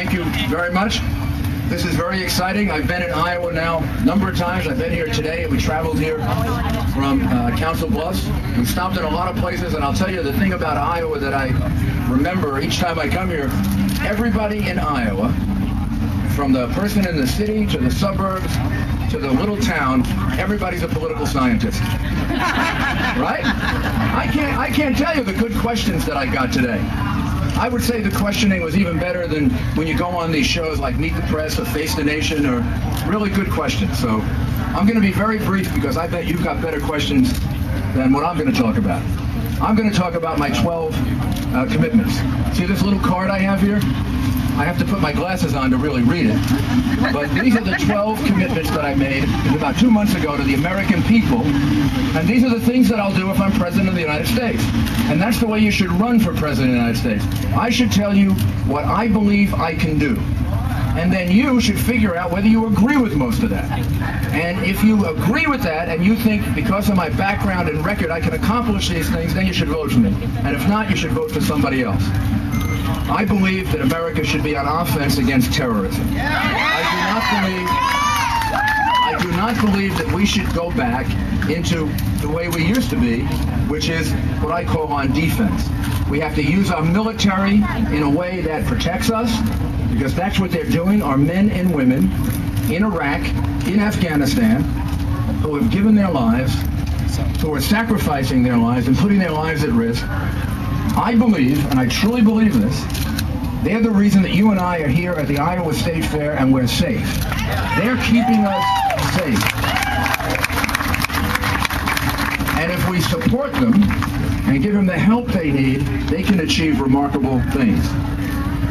Thank you very much. This is very exciting. I've been in Iowa now a number of times. I've been here today. We traveled here from Council Bluffs. We stopped in a lot of places, and I'll tell you the thing about Iowa that I remember each time I come here, everybody in Iowa, from the person in the city to the suburbs to the little town, everybody's a political scientist. Right? I can't tell you the good questions that I got today. I would say the questioning was even better than when you go on these shows like Meet the Press or Face the Nation, or really good questions. So I'm going to be very brief because I bet you've got better questions than what I'm going to talk about. I'm going to talk about my 12 commitments. See this little card I have here? I have to put my glasses on to really read it. But these are the 12 commitments that I made about 2 months ago to the American people. And these are the things that I'll do if I'm president of the United States. And that's the way you should run for president of the United States. I should tell you what I believe I can do. And then you should figure out whether you agree with most of that. And if you agree with that and you think because of my background and record I can accomplish these things, then you should vote for me. And if not, you should vote for somebody else. I believe that America should be on offense against terrorism. I do not believe that we should go back into the way we used to be, which is what I call on defense. We have to use our military in a way that protects us, because that's what they're doing. Our men and women in Iraq, in Afghanistan, who have given their lives, who are sacrificing their lives and putting their lives at risk. I believe, and I truly believe this, they're the reason that you and I are here at the Iowa State Fair and we're safe. They're keeping us safe. And if we support them and give them the help they need, they can achieve remarkable things.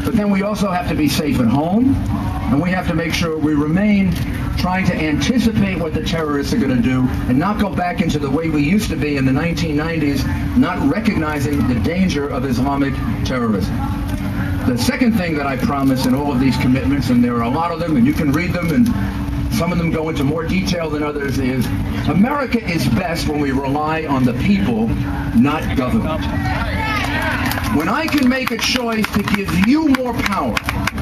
But then we also have to be safe at home, and we have to make sure we remain trying to anticipate what the terrorists are going to do and not go back into the way we used to be in the 1990s, not recognizing the danger of Islamic terrorism. The second thing that I promise in all of these commitments, and there are a lot of them, and you can read them, and some of them go into more detail than others, is America is best when we rely on the people, not government. When I can make a choice to give you more power,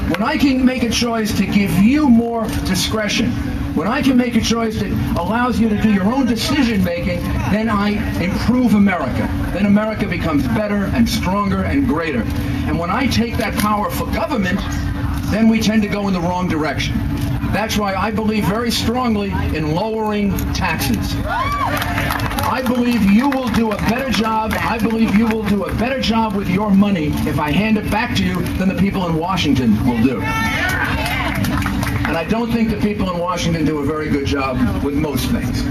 when I can make a choice to give you more discretion, when I can make a choice that allows you to do your own decision making, then I improve America. Then America becomes better and stronger and greater. And when I take that power for government, then we tend to go in the wrong direction. That's why I believe very strongly in lowering taxes. I believe you will do a better job. I believe you will do a better job with your money if I hand it back to you than the people in Washington will do. And I don't think the people in Washington do a very good job with most things.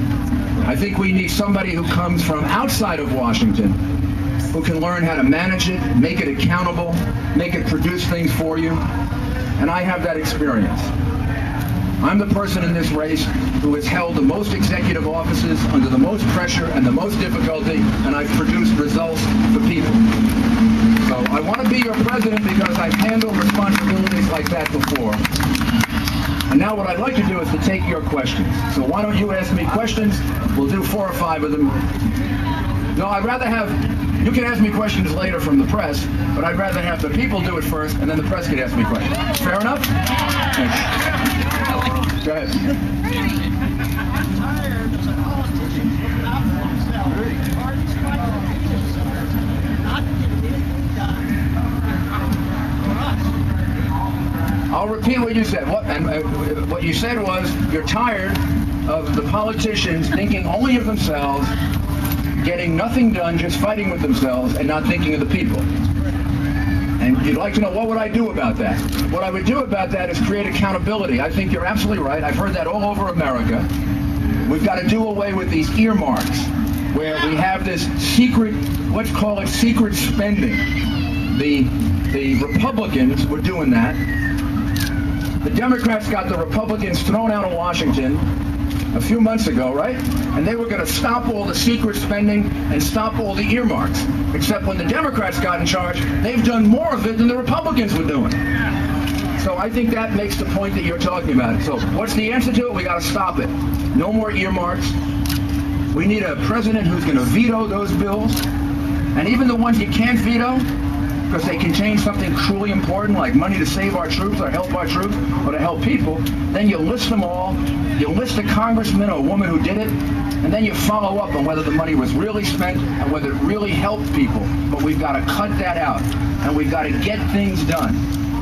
I think we need somebody who comes from outside of Washington, who can learn how to manage it, make it accountable, make it produce things for you. And I have that experience. I'm the person in this race who has held the most executive offices under the most pressure and the most difficulty, and I've produced results for people. So I want to be your president because I've handled responsibilities like that before. And now what I'd like to do is to take your questions. So why don't you ask me questions? We'll do 4 or 5 of them. No, I'd rather have, you can ask me questions later from the press, but I'd rather have the people do it first, and then the press can ask me questions. Fair enough? Thanks. Go ahead. I'll repeat what you said. What you said was you're tired of the politicians thinking only of themselves, getting nothing done, just fighting with themselves, and not thinking of the people. And you'd like to know, what would I do about that? What I would do about that is create accountability. I think you're absolutely right. I've heard that all over America. We've got to do away with these earmarks, where we have this secret, let's call it secret spending. The Republicans were doing that. The Democrats got the Republicans thrown out of Washington a few months ago, right? And they were going to stop all the secret spending and stop all the earmarks. Except when the Democrats got in charge, they've done more of it than the Republicans were doing. So I think that makes the point that you're talking about. So what's the answer to it? We got to stop it. No more earmarks. We need a president who's going to veto those bills. And even the ones you can't veto, because they contain something truly important, like money to save our troops or help our troops or to help people, then you list them all, you list a congressman or a woman who did it, and then you follow up on whether the money was really spent and whether it really helped people. But we've got to cut that out, and we've got to get things done.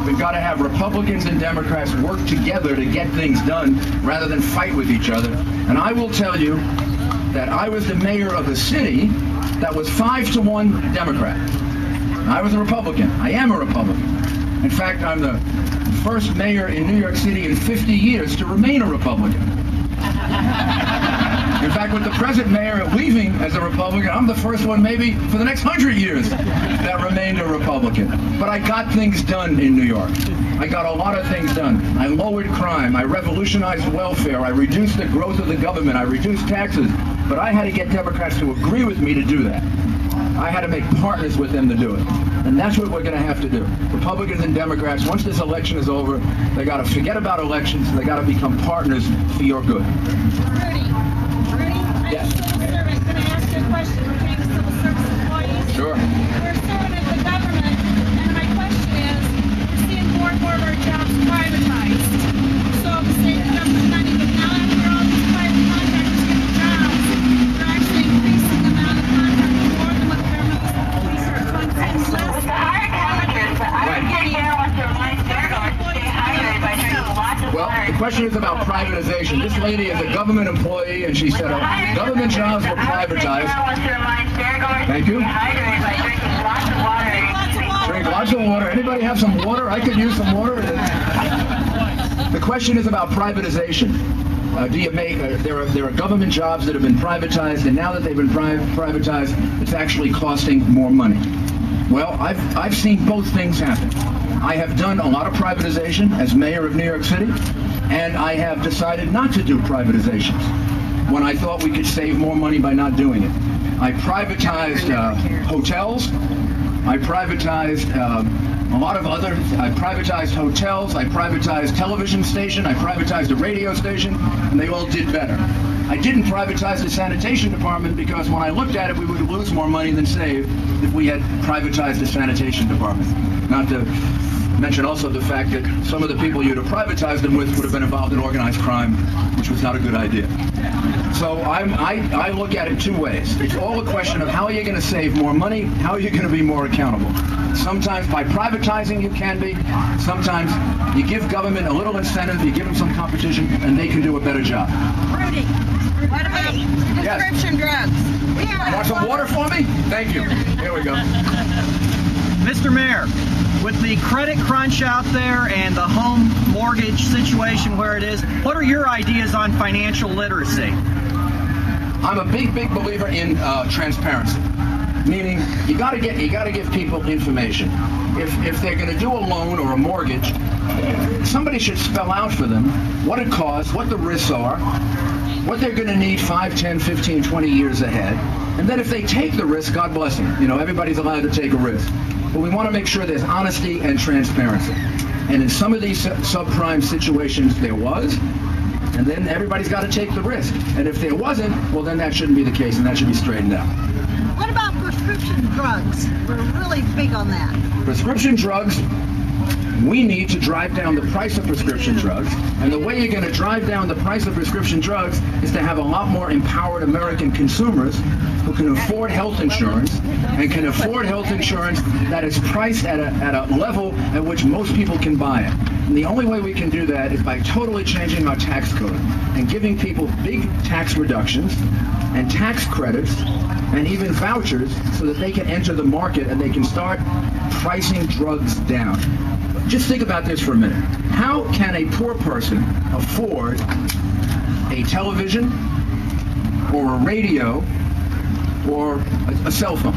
We've got to have Republicans and Democrats work together to get things done rather than fight with each other. And I will tell you that I was the mayor of a city that was 5-1 Democrat. I was a Republican. I am a Republican. In fact, I'm the first mayor in New York City in 50 years to remain a Republican. In fact, with the present mayor leaving as a Republican, I'm the first one maybe for the next 100 years that remained a Republican. But I got things done in New York. I got a lot of things done. I lowered crime. I revolutionized welfare. I reduced the growth of the government. I reduced taxes. But I had to get Democrats to agree with me to do that. I had to make partners with them to do it. And that's what we're going to have to do. Republicans and Democrats, once this election is over, they got to forget about elections. They got to become partners for your good. Rudy, Yes. I'm a civil servant. Can I ask you a question? We're being civil service employees. Sure. We're serving in the government, and my question is, we're seeing more and more of our jobs privatized. So we save the government money, but now after all these private contractors get jobs, they're actually increasing the amount of contractors more than what the government was funding. With the higher temperatures, I would get here want to remind Fairgoers to stay hydrated by drinking lots of Well, water. the question is about privatization. This lady is a government employee, and she said government jobs were privatized. Thank you. Drink lots of water. Anybody have some water? I could use some water. The question is about privatization. There are government jobs that have been privatized, and now that they've been privatized, it's actually costing more money. Well, I've seen both things happen. I have done a lot of privatization as mayor of New York City, and I have decided not to do privatizations when I thought we could save more money by not doing it. I privatized hotels. I privatized a lot of other. I privatized hotels. I privatized television station. I privatized a radio station, and they all did better. I didn't privatize the sanitation department because when I looked at it, we would lose more money than save if we had privatized the sanitation department. Not to mention also the fact that some of the people you'd have privatized them with would have been involved in organized crime, which was not a good idea. So I look at it two ways. It's all a question of how are you going to save more money, how are you going to be more accountable. Sometimes by privatizing you can be, sometimes you give government a little incentive, you give them some competition, and they can do a better job. Rudy, what about prescription drugs? Want some water for me? Thank you. Here we go. Mr. Mayor, with the credit crunch out there and the home mortgage situation where it is, what are your ideas on financial literacy? I'm a big believer in transparency. Meaning, you got to give people information. If they're going to do a loan or a mortgage, somebody should spell out for them what it costs, what the risks are, what they're going to need 5, 10, 15, 20 years ahead. And then if they take the risk, God bless them. You know, everybody's allowed to take a risk. But we want to make sure there's honesty and transparency. And in some of these subprime situations, there was. And then everybody's got to take the risk. And if there wasn't, well, then that shouldn't be the case, and that should be straightened out. What about prescription drugs? We're really big on that. Prescription drugs, we need to drive down the price of prescription drugs. And the way you're going to drive down the price of prescription drugs is to have a lot more empowered American consumers who can afford health insurance and can afford health insurance that is priced at a level at which most people can buy it. And the only way we can do that is by totally changing our tax code and giving people big tax reductions and tax credits and even vouchers so that they can enter the market and they can start pricing drugs down. Just think about this for a minute. How can a poor person afford a television or a radio or a cell phone?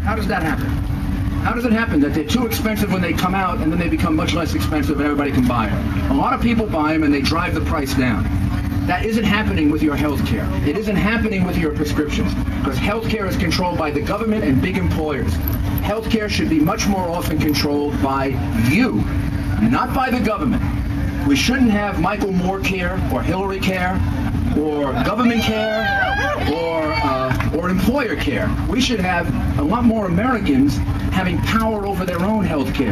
How does that happen? How does it happen that they're too expensive when they come out and then they become much less expensive and everybody can buy them? A lot of people buy them and they drive the price down. That isn't happening with your health care. It isn't happening with your prescriptions because health care is controlled by the government and big employers. Health care should be much more often controlled by you, not by the government. We shouldn't have Michael Moore care or Hillary care or government care or or employer care. We should have a lot more Americans having power over their own health care.